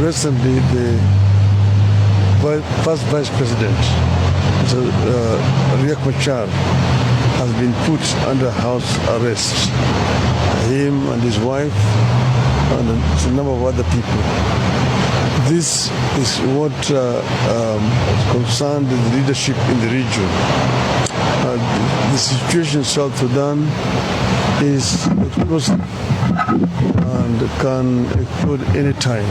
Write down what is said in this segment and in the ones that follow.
recently the first vice president, Riek Machar, has been put under house arrest. Him and his wife and a number of other people. This is what concerned the leadership in the region. The situation in South Sudan is explosive and can explode any time.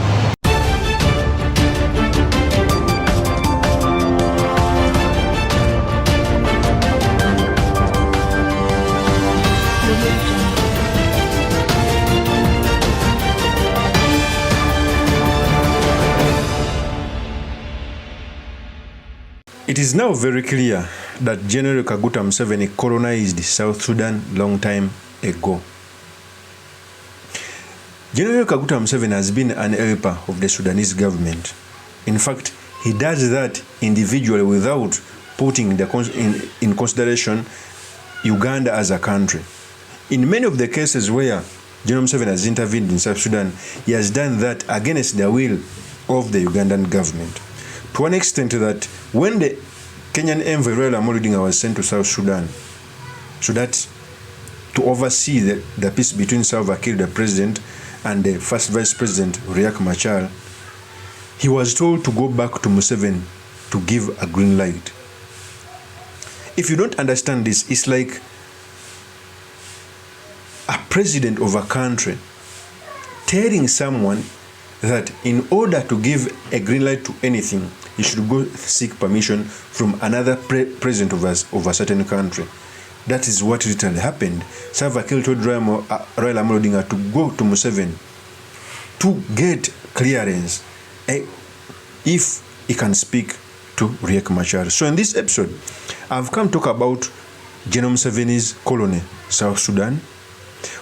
It is now very clear that General Kaguta Museveni colonized South Sudan long time ago. General Kaguta Museveni has been an helper of the Sudanese government. In fact, he does that individually without putting in consideration Uganda as a country. In many of the cases where General Museveni has intervened in South Sudan, he has done that against the will of the Ugandan government. To an extent that when the Kenyan envoy RAILA was sent to South Sudan, so that to oversee the peace between Salva Kiir, the president, and the first vice president, Riek Machar, he was told to go back to Museveni to give a green light. If you don't understand this, it's like a president of a country telling someone that in order to give a green light to anything, you should go seek permission from another president of a certain country. That is what literally happened. Salva Kiir told RAILA to go to Museveni to get clearance if he can speak to Riek Machar. So in this episode, I've come to talk about General Museveni's colony, South Sudan,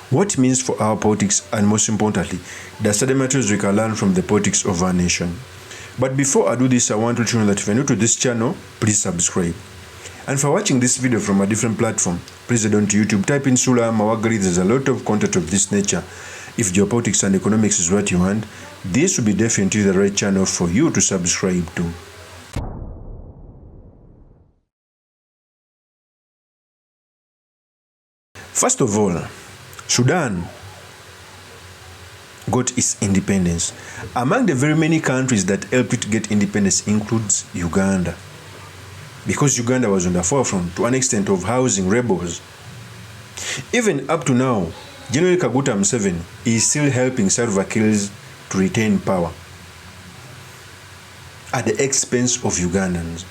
what it means for our politics, and most importantly, the study materials we can learn from the politics of our nation. But before I do this, I want to let you know that if you're new to this channel, please subscribe. And for watching this video from a different platform, please head on to YouTube, type in Sula Mawagari. There's a lot of content of this nature. If geopolitics and economics is what you want, this will be definitely the right channel for you to subscribe to. First of all, Sudan got its independence. Among the very many countries that helped it to get independence includes Uganda, because Uganda was on the forefront to an extent of housing rebels. Even up to now, General Kaguta Museveni is still helping Salva Kiir to retain power at the expense of Ugandans.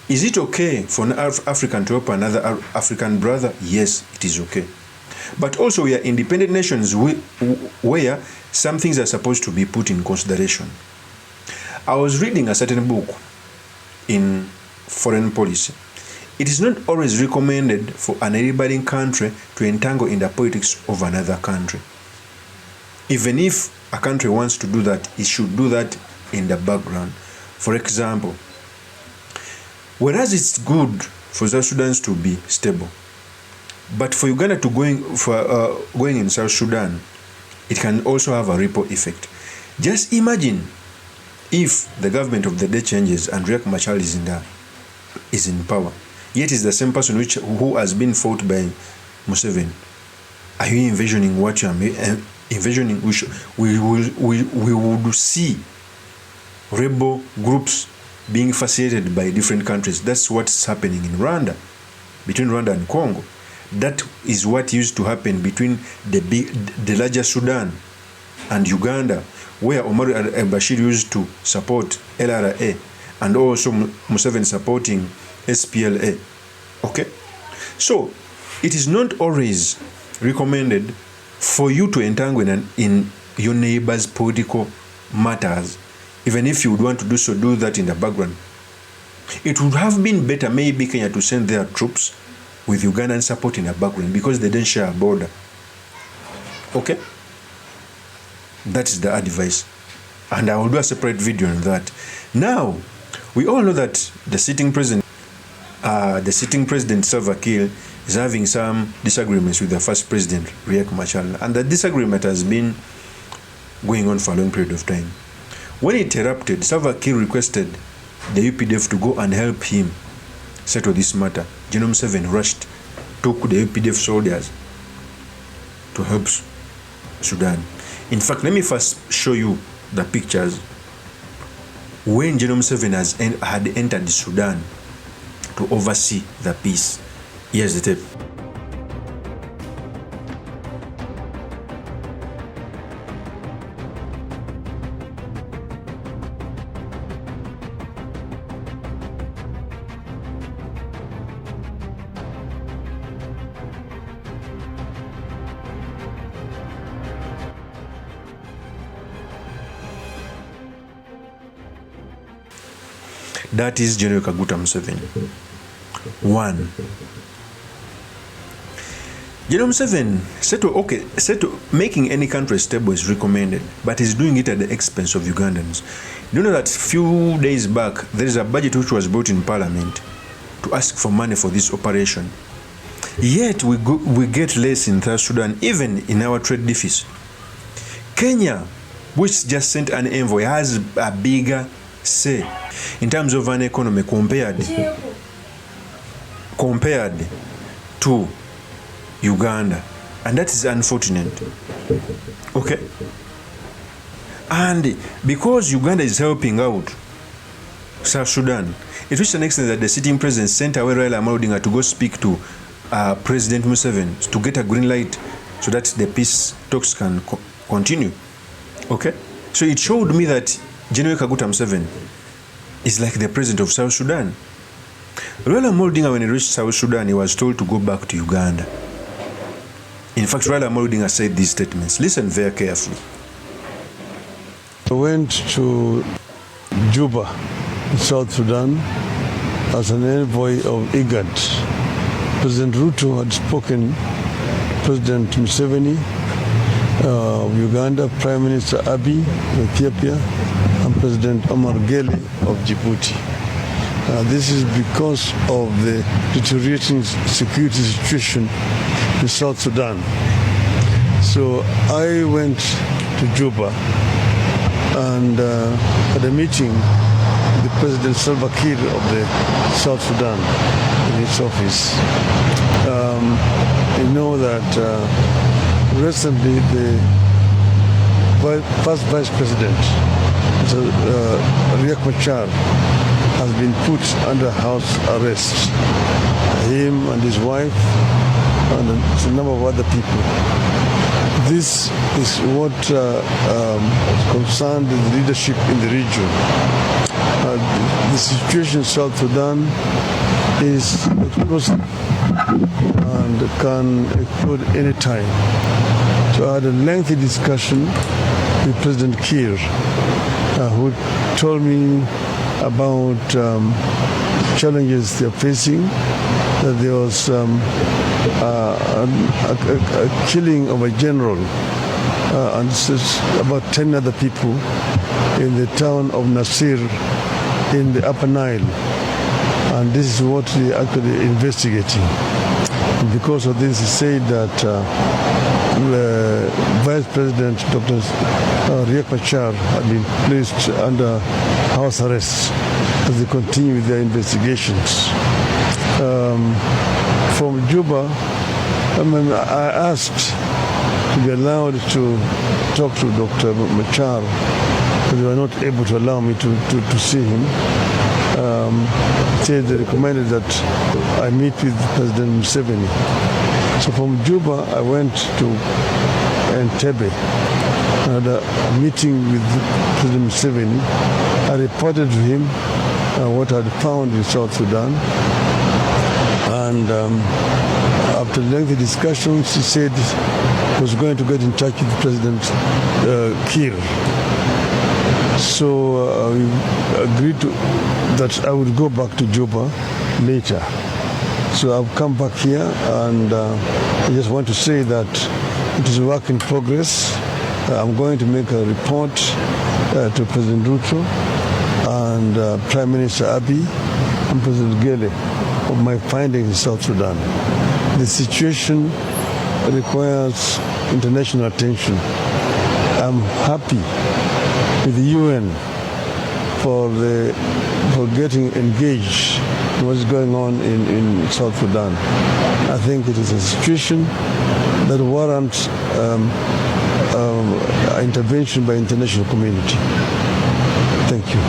Is it okay for an African to help another African brother? Yes, it is okay. But also we are independent nations where some things are supposed to be put in consideration. I was reading a certain book in foreign policy. It is not always recommended for a neighboring country to entangle in the politics of another country. Even if a country wants to do that, it should do that in the background. For example, whereas it's good for South Sudan to be stable, but for Uganda to going in South Sudan, it can also have a ripple effect. Just imagine if the government of the day changes and Riek Machar is in power, yet is the same person who has been fought by Museveni. Are you envisioning what you are envisioning? We would see rebel groups being facilitated by different countries. That's what's happening in Rwanda, between Rwanda and Congo. That is what used to happen between the larger Sudan and Uganda, where Omar al-Bashir used to support LRA and also Museveni supporting SPLA. Okay? So, it is not always recommended for you to entangle in your neighbor's political matters. Even if you would want to do that in the background. It would have been better maybe Kenya to send their troops with Ugandan support in the background because they don't share a border. Okay? That is the advice. And I will do a separate video on that. Now, we all know that the sitting president Salva Kiir is having some disagreements with the first president, Riek Machar. And the disagreement has been going on for a long period of time. When it erupted, Salva Kiir requested the UPDF to go and help him settle this matter. General Museveni rushed, took the UPDF soldiers to help Sudan. In fact, let me first show you the pictures when General Museveni had entered Sudan to oversee the peace. Here's the tape. That is General Kaguta Museveni. 1. General Museveni said making any country stable is recommended, but he's doing it at the expense of Ugandans. You know that few days back, there is a budget which was brought in Parliament to ask for money for this operation. Yet we get less in South Sudan, even in our trade deficit. Kenya, which just sent an envoy, has a bigger say in terms of an economy compared to Uganda, and that is unfortunate. Okay, and because Uganda is helping out South Sudan, it reached an extent that the sitting president sent away RAILA Odinga to go speak to President Museveni to get a green light so that the peace talks can continue. Okay, so it showed me that General Kaguta Museveni is like the president of South Sudan. RAILA Odinga, when he reached South Sudan, he was told to go back to Uganda. In fact, RAILA Odinga said these statements. Listen very carefully. I went to Juba, South Sudan, as an envoy of IGAD. President Ruto had spoken to President Museveni of Uganda, Prime Minister Abiy of Ethiopia, and President Omar Gele of Djibouti. This is because of the deteriorating security situation in South Sudan. So I went to Juba and had a meeting with President Salva Kiir of the South Sudan in his office. You know that recently the first Vice President, Riek Marchha, has been put under house arrest. Him and his wife and a number of other people. This is what concerned the leadership in the region. The situation in South Sudan is explosive and can explode any time. So I had a lengthy discussion with President Kiir, who told me about challenges they're facing, that there was a killing of a general and about 10 other people in the town of Nasir in the Upper Nile. And this is what they're actually investigating. And because of this, he said that Vice President Dr. Riek Marchha had been placed under house arrest as they continue with their investigations. From Juba, I asked to be allowed to talk to Dr. Marchha, but they were not able to allow me to see him. They recommended that I meet with President Museveni. So from Juba, I went to Entebbe. I had a meeting with President Museveni. I reported to him what I had found in South Sudan. And after lengthy discussions, he said he was going to get in touch with President Kiir. So we agreed that I would go back to Juba later. So I've come back here, and I just want to say that it is a work in progress. I'm going to make a report to President Ruto and Prime Minister Abiy and President Gele of my findings in South Sudan. The situation requires international attention. I'm happy with the UN for getting engaged in what's going on in South Sudan. I think it is a situation that warrants intervention by international community. Thank you.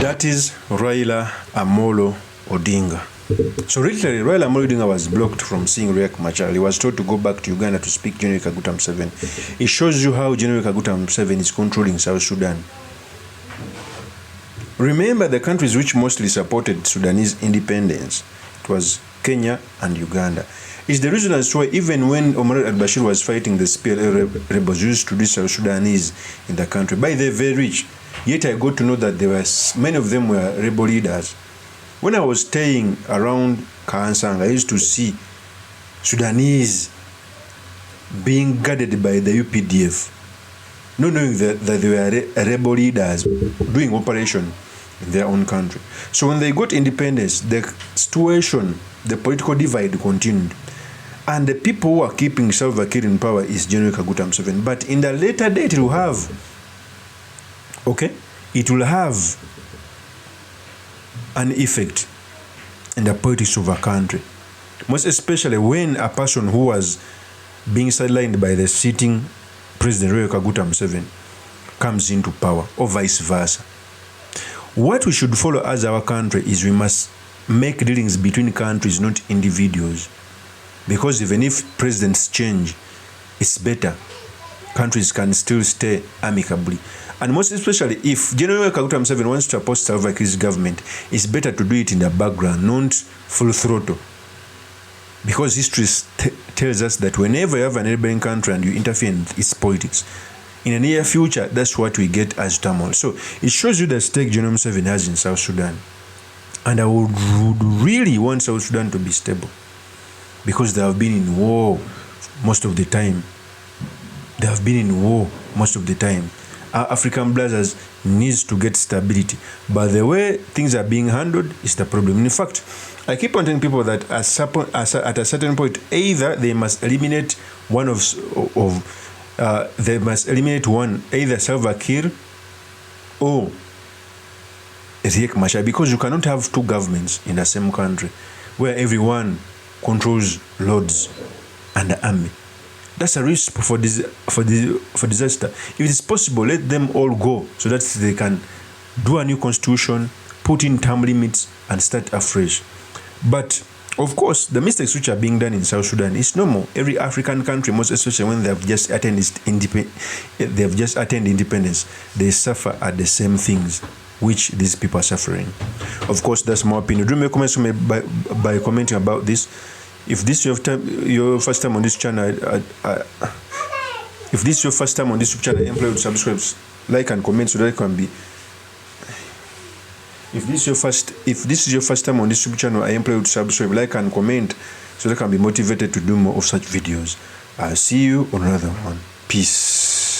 That is Raila Amolo Odinga. So literally, Raila Amolo Odinga was blocked from seeing Riek Machar. He was told to go back to Uganda to speak General Kaguta Museveni. It shows you how General Kaguta Museveni is controlling South Sudan. Remember the countries which mostly supported Sudanese independence. It was Kenya and Uganda. It's the reason as why even when Omar al-Bashir was fighting the SPLA rebels, used to do South Sudanese in the country. By the very rich. Yet I got to know that there were many of them were rebel leaders. When I was staying around Kansang, I used to see Sudanese being guarded by the UPDF, not knowing that they were rebel leaders doing operation in their own country. So when they got independence, the situation, the political divide continued. And the people who are keeping Salva Kiir in power is General Kaguta Museveni. But in the later date, it will have, an effect in the politics of a country. Most especially when a person who was being sidelined by the sitting President Kaguta Museveni comes into power, or vice versa. What we should follow as our country is we must make dealings between countries, not individuals. Because even if presidents change, it's better. Countries can still stay amicably. And most especially if General Kaguta Museveni wants to oppose Salva Kiir's government, it's better to do it in the background, not full throttle. Because history tells us that whenever you have an neighboring country and you interfere in its politics, in the near future, that's what we get as turmoil. So it shows you the stake General Museveni has in South Sudan. And I would really want South Sudan to be stable. Because they have been in war most of the time. Our African brothers needs to get stability. But the way things are being handled is the problem. In fact, I keep on telling people that at a certain point, either they must eliminate either Salva Kiir or Riek Machar, because you cannot have two governments in the same country where everyone controls lords and the army. That's a risk for disaster. If it is possible, let them all go so that they can do a new constitution, put in term limits, and start afresh. But of course, the mistakes which are being done in South Sudan is normal. Every African country, most especially when they have just attained independence, they suffer at the same things which these people are suffering. Of course, that's my opinion. Do make comments by commenting about this. If this is your first time on this channel, I implore you to subscribe, like and comment so that it can be. If this is your first time on this YouTube channel, I implore you to subscribe, like and comment so that I can be motivated to do more of such videos. I'll see you on another one. Peace.